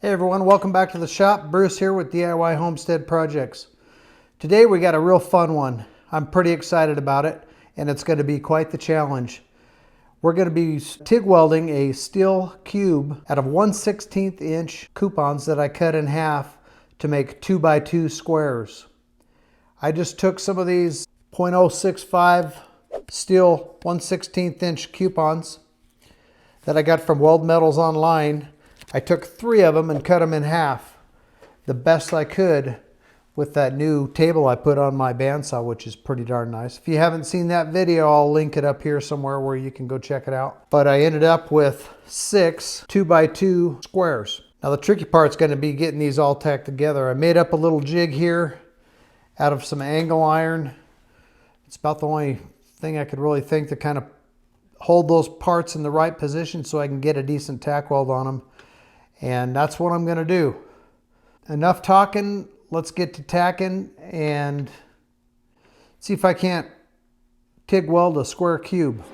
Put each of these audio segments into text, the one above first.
Hey everyone, welcome back to the shop. Bruce here with DIY Homestead Projects. Today we got a real fun one. I'm pretty excited about it, and it's going to be quite the challenge. We're going to be TIG welding a steel cube out of 1/16 inch coupons that I cut in half to make 2x2 squares. I just took some of these .065 steel 1/16 inch coupons that I got from Weld Metals online. I took 3 of them and cut them in half, the best I could with that new table I put on my bandsaw, which is pretty darn nice. If you haven't seen that video, I'll link it up here somewhere where you can go check it out. But I ended up with 6 2x2 squares. Now the tricky part's going to be getting these all tacked together. I made up a little jig here out of some angle iron. It's about the only thing I could really think to kind of hold those parts in the right position so I can get a decent tack weld on them. And that's what I'm going to do. Enough talking. Let's get to tacking and see if I can't TIG weld a square cube.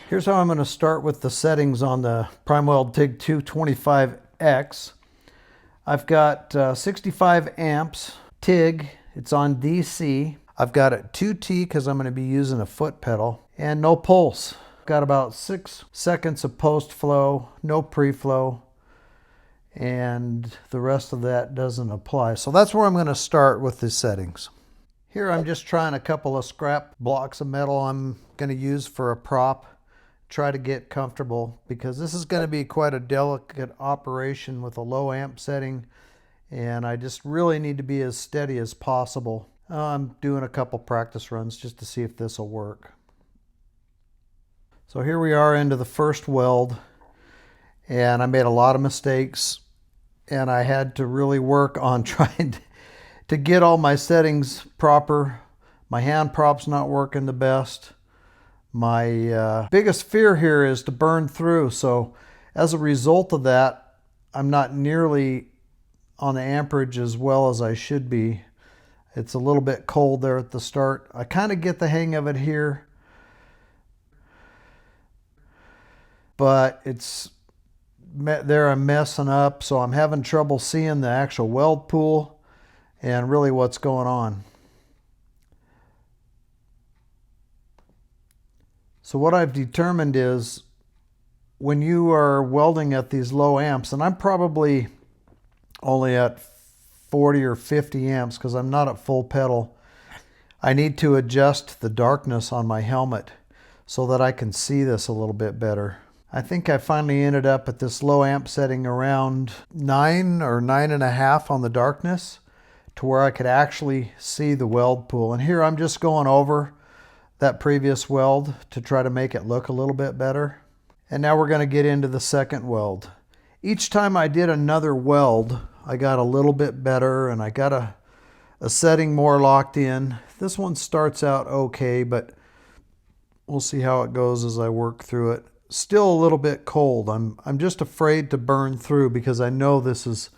Here's how I'm going to start with the settings on the PrimeWeld TIG 225X. I've got 65 amps TIG. It's on DC. I've got it 2T because I'm going to be using a foot pedal, and no pulse. Got about 6 seconds of post flow, no pre-flow, and the rest of that doesn't apply. So that's where I'm going to start with the settings. Here I'm just trying a couple of scrap blocks of metal I'm going to use for a prop. Try to get comfortable because this is going to be quite a delicate operation with a low amp setting, and I just really need to be as steady as possible. I'm doing a couple practice runs just to see if this will work. So here we are into the first weld, and I made a lot of mistakes, and I had to really work on trying to get all my settings proper. My hand prop's not working the best. My biggest fear here is to burn through, so as a result of that, I'm not nearly on the amperage as well as I should be. It's a little bit cold there at the start. I kind of get the hang of it here, but it's there I'm messing up, so I'm having trouble seeing the actual weld pool and really what's going on. So what I've determined is when you are welding at these low amps, and I'm probably only at 40 or 50 amps because I'm not at full pedal, I need to adjust the darkness on my helmet so that I can see this a little bit better. I think I finally ended up at this low amp setting around 9 or 9.5 on the darkness to where I could actually see the weld pool. And here I'm just going over that previous weld to try to make it look a little bit better. And now we're going to get into the second weld. Each time I did another weld, I got a little bit better and I got a setting more locked in. This one starts out okay, but we'll see how it goes as I work through it. Still a little bit cold. I'm just afraid to burn through because I know this is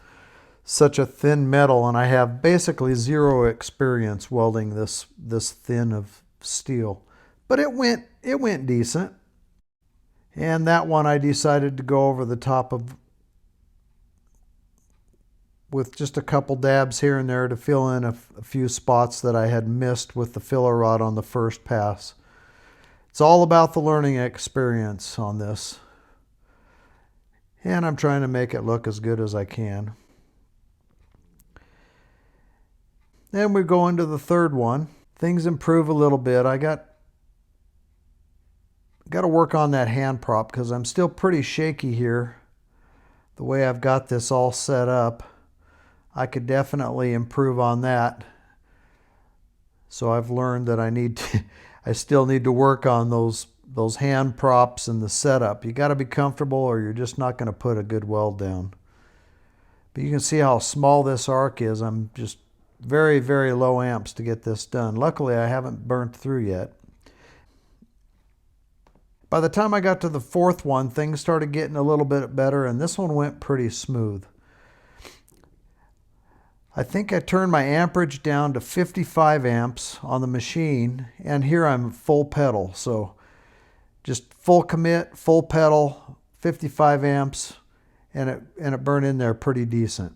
such a thin metal and I have basically zero experience welding this thin of steel. But it went decent. And that one I decided to go over the top of with just a couple dabs here and there to fill in a few spots that I had missed with the filler rod on the first pass. It's all about the learning experience on this. And I'm trying to make it look as good as I can. Then we go into the third one. Things improve a little bit. I got to work on that hand prop because I'm still pretty shaky here. The way I've got this all set up, I could definitely improve on that. So I've learned that I still need to work on those hand props and the setup. You got to be comfortable or you're just not going to put a good weld down. But you can see how small this arc is. I'm just very, very low amps to get this done. Luckily, I haven't burnt through yet. By the time I got to the fourth one, things started getting a little bit better, and this one went pretty smooth. I think I turned my amperage down to 55 amps on the machine, and here I'm full pedal. So just full commit, full pedal, 55 amps, and it burned in there pretty decent.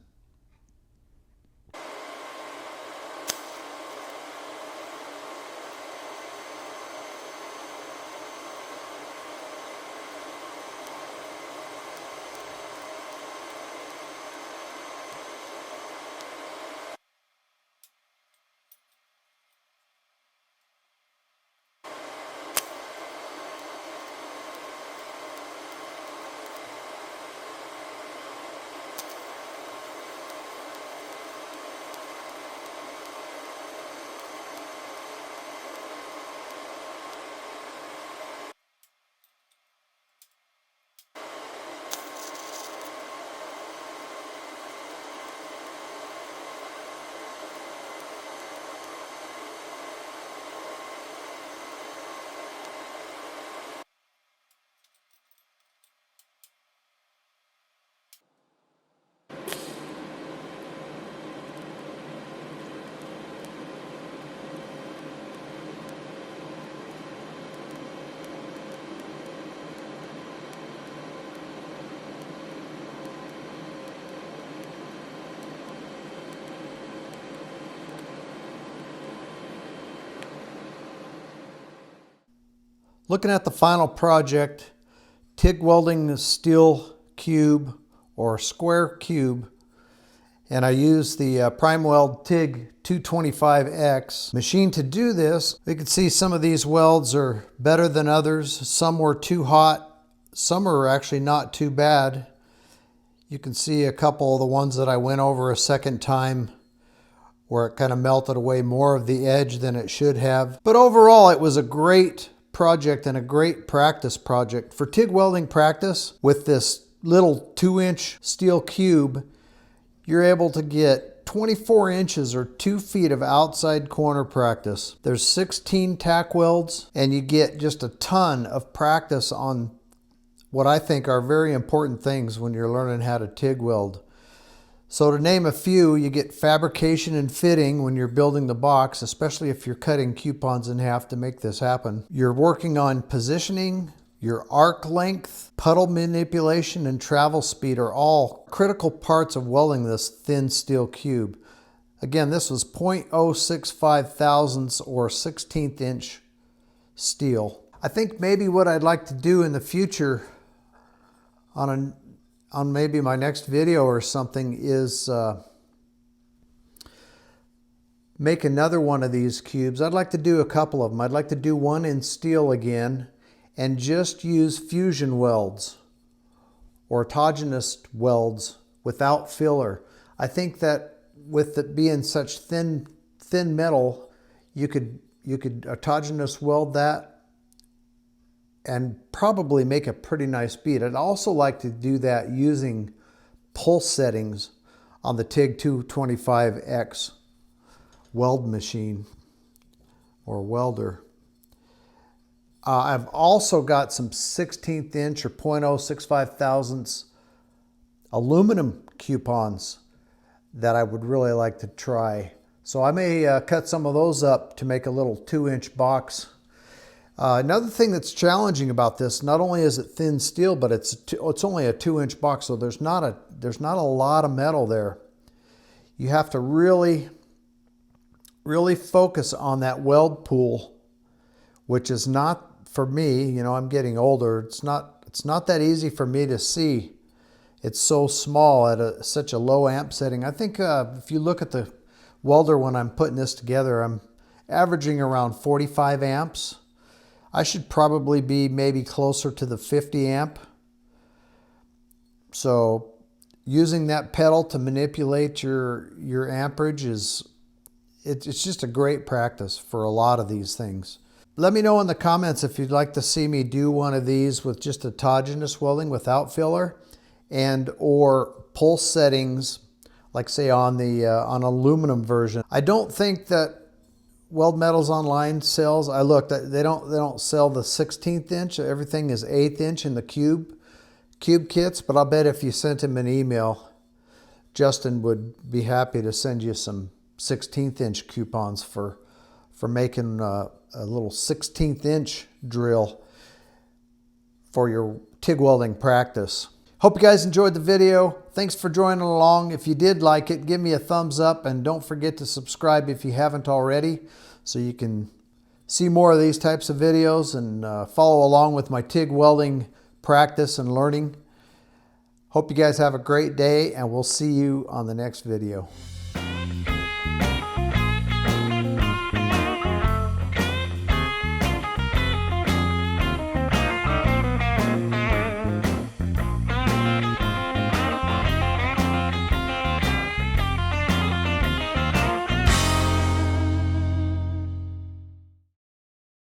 Looking at the final project, TIG welding the steel cube or square cube, and I used the Prime Weld TIG 225X machine to do this. You can see some of these welds are better than others. Some were too hot, some are actually not too bad. You can see a couple of the ones that I went over a second time where it kind of melted away more of the edge than it should have. But overall, it was a great project and a great practice project. For TIG welding practice, with this little 2-inch steel cube, you're able to get 24 inches or 2 feet of outside corner practice. There's 16 tack welds, and you get just a ton of practice on what I think are very important things when you're learning how to TIG weld. So to name a few, you get fabrication and fitting when you're building the box, especially if you're cutting coupons in half to make this happen. You're working on positioning, your arc length, puddle manipulation, and travel speed are all critical parts of welding this thin steel cube. Again, this was 0.065 thousandths or 16th inch steel. I think maybe what I'd like to do in the future on maybe my next video or something is make another one of these cubes. I'd like to do a couple of them. I'd like to do one in steel again and just use fusion welds or autogenous welds without filler. I think that with it being such thin metal, you could autogenous weld that and probably make a pretty nice bead. I'd also like to do that using pulse settings on the TIG 225X weld machine or welder. I've also got some 16th inch or 0.065 thousandths aluminum coupons that I would really like to try. So I may cut some of those up to make a little 2-inch box. Another thing that's challenging about this, not only is it thin steel, but it's only a 2-inch box, so there's not a lot of metal there. You have to really focus on that weld pool, which is not, for me, you know, I'm getting older, it's not that easy for me to see. It's so small at such a low amp setting. I think if you look at the welder when I'm putting this together, I'm averaging around 45 amps. I should probably be maybe closer to the 50 amp. So using that pedal to manipulate your amperage it's just a great practice for a lot of these things. Let me know in the comments if you'd like to see me do one of these with just autogenous welding without filler and or pulse settings, like say on the on aluminum version. I don't think that Weld Metals Online sells. I looked, they don't sell the 16th inch. Everything is 1/8 inch in the cube kits, but I'll bet if you sent him an email, Justin would be happy to send you some 16th inch coupons for making a little 16th inch drill for your TIG welding practice. Hope you guys enjoyed the video. Thanks for joining along. If you did like it, give me a thumbs up and don't forget to subscribe if you haven't already so you can see more of these types of videos and follow along with my TIG welding practice and learning. Hope you guys have a great day and we'll see you on the next video.